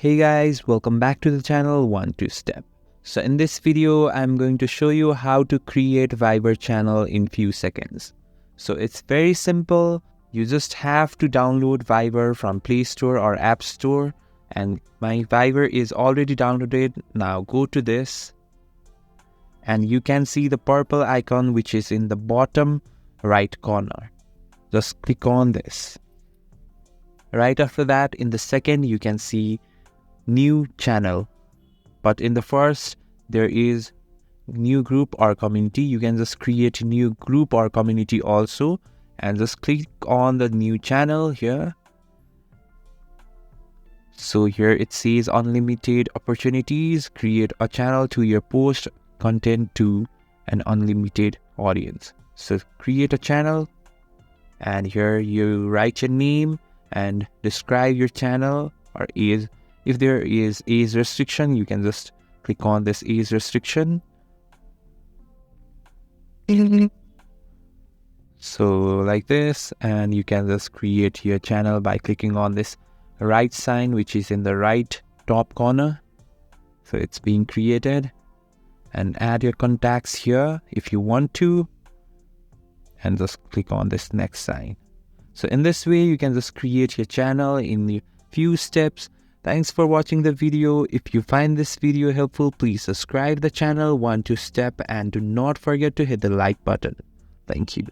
Hey guys, welcome back to the channel 1-2-Step. So in this video, I'm going to show you how to create Viber channel in few seconds. So it's very simple. You just have to download Viber from Play Store or App Store. And my Viber is already downloaded. Now go to this. And you can see the purple icon which is in the bottom right corner. Just click on this. Right after that, in the second, you can see new channel, but in the first there is new group or community. You can just create a new group or community also and just click on the new channel here. So here it says unlimited opportunities, create a channel to your post content to an unlimited audience. So create a channel and here you write your name and describe your channel or age. If there is age restriction, you can just click on this age restriction. So like this, and you can just create your channel by clicking on this right sign which is in the right top corner. So it's being created, and add your contacts here if you want to, and just click on this next sign. So in this way, you can just create your channel in a few steps. Thanks for watching the video. If you find this video helpful, please subscribe the channel 1-2-Step and do not forget to hit the like button. Thank you.